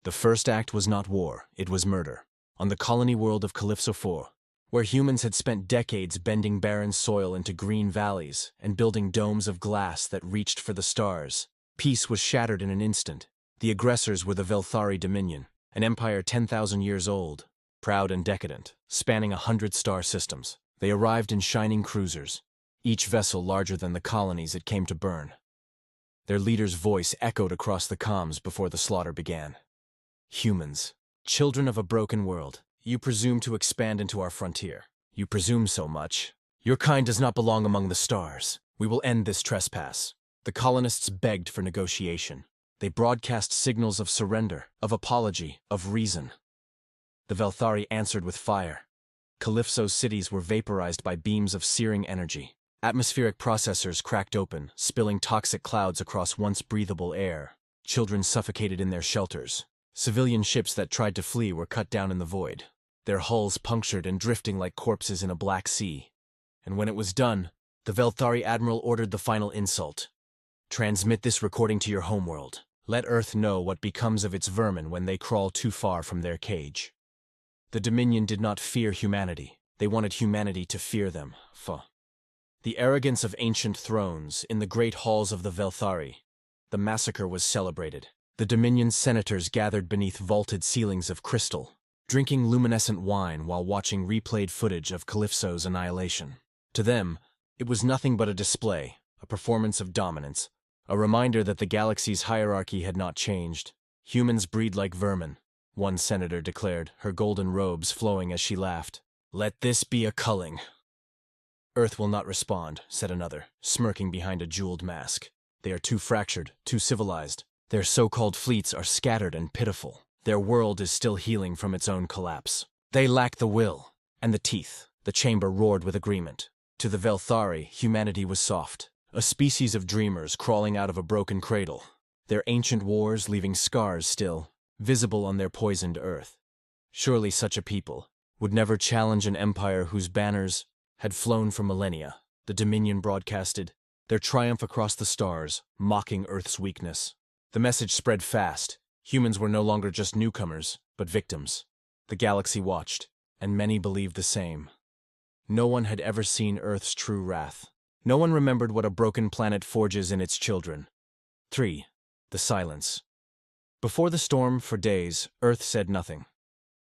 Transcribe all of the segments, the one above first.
The first act was not war, it was murder. On the colony world of Calypso 4, where humans had spent decades bending barren soil into green valleys and building domes of glass that reached for the stars, peace was shattered in an instant. The aggressors were the Velthari Dominion, an empire 10,000 years old, proud and decadent, spanning 100 star systems. They arrived in shining cruisers, each vessel larger than the colonies it came to burn. Their leader's voice echoed across the comms before the slaughter began. Humans, children of a broken world, you presume to expand into our frontier. You presume so much. Your kind does not belong among the stars. We will end this trespass. The colonists begged for negotiation. They broadcast signals of surrender, of apology, of reason. The Velthari answered with fire. Calypso's cities were vaporized by beams of searing energy. Atmospheric processors cracked open, spilling toxic clouds across once breathable air. Children suffocated in their shelters. Civilian ships that tried to flee were cut down in the void, their hulls punctured and drifting like corpses in a black sea. And when it was done, the Velthari admiral ordered the final insult. Transmit this recording to your homeworld. Let Earth know what becomes of its vermin when they crawl too far from their cage. The Dominion did not fear humanity. They wanted humanity to fear them. The arrogance of ancient thrones in the great halls of the Velthari. The massacre was celebrated. The Dominion's senators gathered beneath vaulted ceilings of crystal, drinking luminescent wine while watching replayed footage of Calypso's annihilation. To them, it was nothing but a display, a performance of dominance, a reminder that the galaxy's hierarchy had not changed. Humans breed like vermin, one senator declared, her golden robes flowing as she laughed. Let this be a culling. Earth will not respond, said another, smirking behind a jeweled mask. They are too fractured, too civilized. Their so-called fleets are scattered and pitiful. Their world is still healing from its own collapse. They lack the will and the teeth. The chamber roared with agreement. To the Velthari, humanity was soft, a species of dreamers crawling out of a broken cradle, their ancient wars leaving scars still visible on their poisoned earth. Surely such a people would never challenge an empire whose banners had flown for millennia. The Dominion broadcasted their triumph across the stars, mocking Earth's weakness. The message spread fast. Humans were no longer just newcomers, but victims. The galaxy watched, and many believed the same. No one had ever seen Earth's true wrath. No one remembered what a broken planet forges in its children. 3. The silence. Before the storm, for days, Earth said nothing.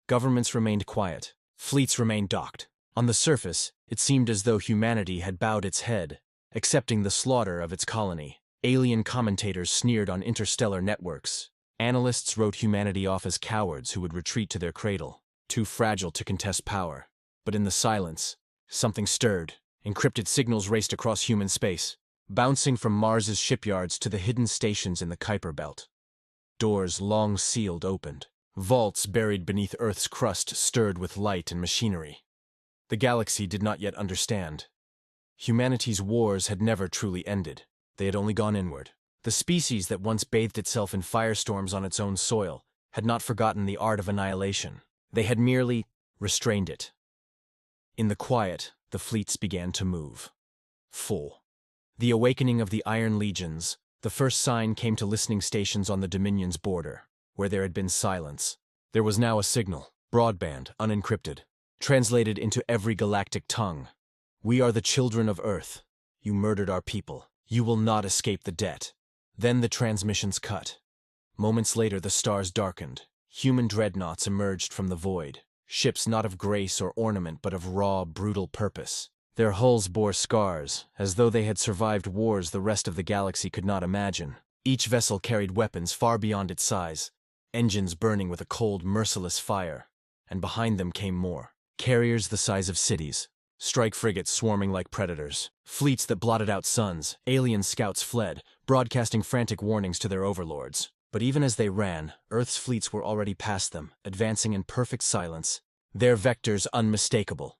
Governments remained quiet. Fleets remained docked. On the surface, it seemed as though humanity had bowed its head, accepting the slaughter of its colony. Alien commentators sneered on interstellar networks. Analysts wrote humanity off as cowards who would retreat to their cradle, too fragile to contest power. But in the silence, something stirred. Encrypted signals raced across human space, bouncing from Mars's shipyards to the hidden stations in the Kuiper Belt. Doors long sealed opened. Vaults buried beneath Earth's crust stirred with light and machinery. The galaxy did not yet understand. Humanity's wars had never truly ended. They had only gone inward. The species that once bathed itself in firestorms on its own soil had not forgotten the art of annihilation. They had merely restrained it. In the quiet, the fleets began to move. 4. The awakening of the Iron Legions. The first sign came to listening stations on the Dominion's border, where there had been silence. There was now a signal, broadband, unencrypted, translated into every galactic tongue. We are the children of Earth. You murdered our people. You will not escape the debt. Then the transmissions cut. Moments later, the stars darkened. Human dreadnoughts emerged from the void. Ships not of grace or ornament, but of raw, brutal purpose. Their hulls bore scars, as though they had survived wars the rest of the galaxy could not imagine. Each vessel carried weapons far beyond its size, engines burning with a cold, merciless fire. And behind them came more. Carriers the size of cities. Strike frigates swarming like predators. Fleets that blotted out suns. Alien scouts fled, broadcasting frantic warnings to their overlords. But even as they ran, Earth's fleets were already past them, advancing in perfect silence, their vectors unmistakable.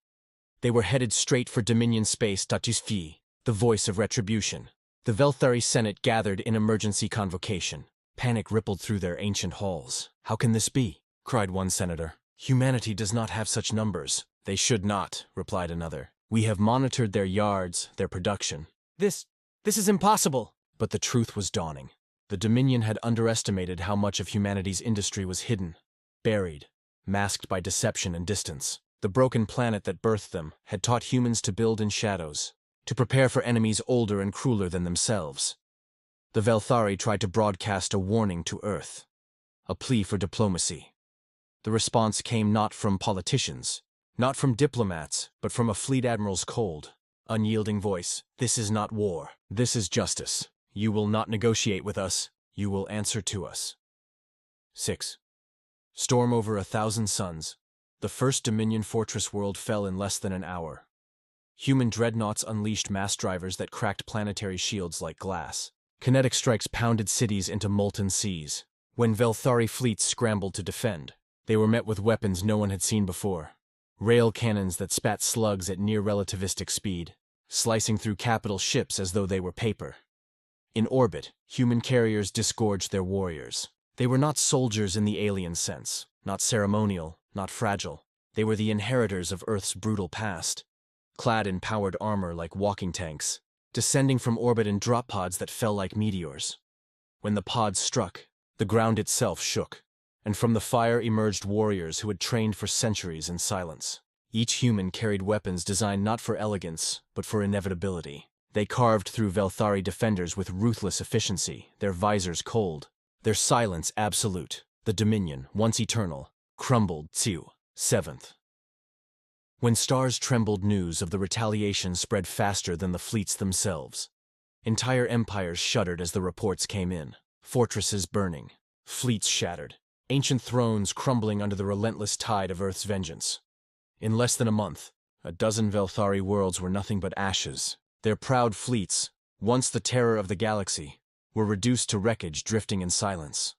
They were headed straight for Dominion Space Status Phi, the voice of retribution. The Velthari Senate gathered in emergency convocation. Panic rippled through their ancient halls. How can this be? Cried one senator. Humanity does not have such numbers. They should not, replied another. We have monitored their yards, their production. This is impossible. But the truth was dawning. The Dominion had underestimated how much of humanity's industry was hidden, buried, masked by deception and distance. The broken planet that birthed them had taught humans to build in shadows, to prepare for enemies older and crueler than themselves. The Velthari tried to broadcast a warning to Earth, a plea for diplomacy. The response came not from politicians, not from diplomats, but from a fleet admiral's cold, unyielding voice. "This is not war. This is justice. You will not negotiate with us. You will answer to us." 6. Storm over 1,000 suns. The first Dominion fortress world fell in less than an hour. Human dreadnoughts unleashed mass drivers that cracked planetary shields like glass. Kinetic strikes pounded cities into molten seas. When Velthari fleets scrambled to defend, they were met with weapons no one had seen before. Rail cannons that spat slugs at near-relativistic speed, slicing through capital ships as though they were paper. In orbit, human carriers disgorged their warriors. They were not soldiers in the alien sense, not ceremonial, not fragile. They were the inheritors of Earth's brutal past, clad in powered armor like walking tanks, descending from orbit in drop pods that fell like meteors. When the pods struck, the ground itself shook, and from the fire emerged warriors who had trained for centuries in silence. Each human carried weapons designed not for elegance, but for inevitability. They carved through Velthari defenders with ruthless efficiency, their visors cold, their silence absolute. The Dominion, once eternal, crumbled. 7th. When stars trembled, news of the retaliation spread faster than the fleets themselves. Entire empires shuddered as the reports came in. Fortresses burning, fleets shattered, ancient thrones crumbling under the relentless tide of Earth's vengeance. In less than a month, a dozen Velthari worlds were nothing but ashes. Their proud fleets, once the terror of the galaxy, were reduced to wreckage drifting in silence.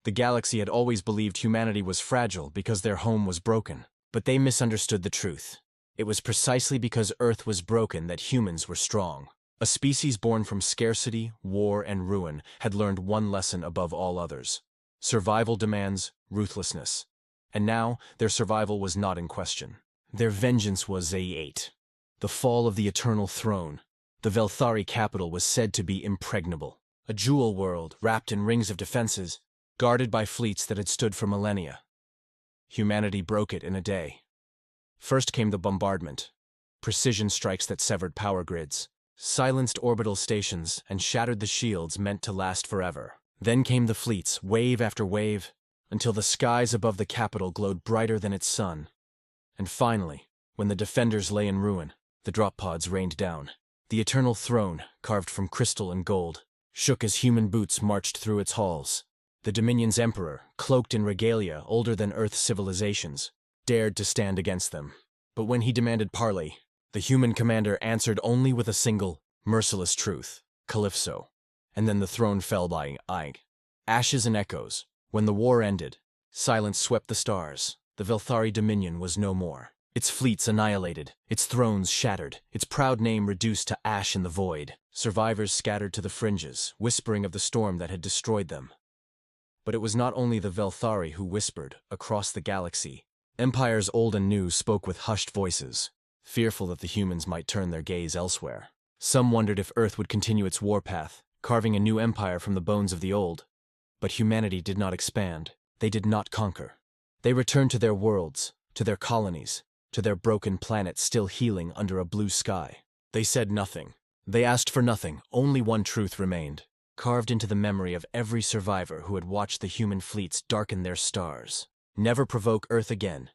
The galaxy had always believed humanity was fragile because their home was broken, but they misunderstood the truth. It was precisely because Earth was broken that humans were strong. A species born from scarcity, war, and ruin had learned one lesson above all others. Survival demands ruthlessness. And now, their survival was not in question. Their vengeance was A8. The fall of the Eternal Throne. The Velthari capital was said to be impregnable. A jewel world, wrapped in rings of defenses, guarded by fleets that had stood for millennia. Humanity broke it in a day. First came the bombardment. Precision strikes that severed power grids, silenced orbital stations, and shattered the shields meant to last forever. Then came the fleets, wave after wave, until the skies above the capital glowed brighter than its sun. And finally, when the defenders lay in ruin, the drop pods rained down. The Eternal Throne, carved from crystal and gold, shook as human boots marched through its halls. The Dominion's emperor, cloaked in regalia older than Earth's civilizations, dared to stand against them. But when he demanded parley, the human commander answered only with a single, merciless truth: Calypso. And then the throne fell by ashes and echoes. When the war ended, silence swept the stars. The Velthari Dominion was no more. Its fleets annihilated, its thrones shattered, its proud name reduced to ash in the void. Survivors scattered to the fringes, whispering of the storm that had destroyed them. But it was not only the Velthari who whispered across the galaxy. Empires old and new spoke with hushed voices, fearful that the humans might turn their gaze elsewhere. Some wondered if Earth would continue its warpath, carving a new empire from the bones of the old. But humanity did not expand. They did not conquer. They returned to their worlds, to their colonies, to their broken planet still healing under a blue sky. They said nothing. They asked for nothing. Only one truth remained, carved into the memory of every survivor who had watched the human fleets darken their stars. Never provoke Earth again.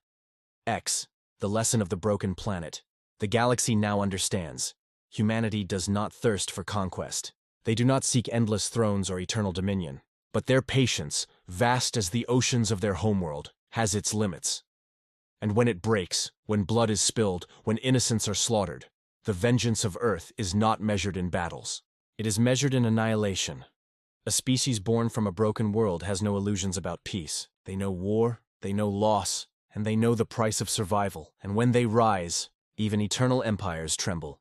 X, the lesson of the broken planet. The galaxy now understands. Humanity does not thirst for conquest. They do not seek endless thrones or eternal dominion. But their patience, vast as the oceans of their homeworld, has its limits. And when it breaks, when blood is spilled, when innocents are slaughtered, the vengeance of Earth is not measured in battles. It is measured in annihilation. A species born from a broken world has no illusions about peace. They know war, they know loss, and they know the price of survival. And when they rise, even eternal empires tremble.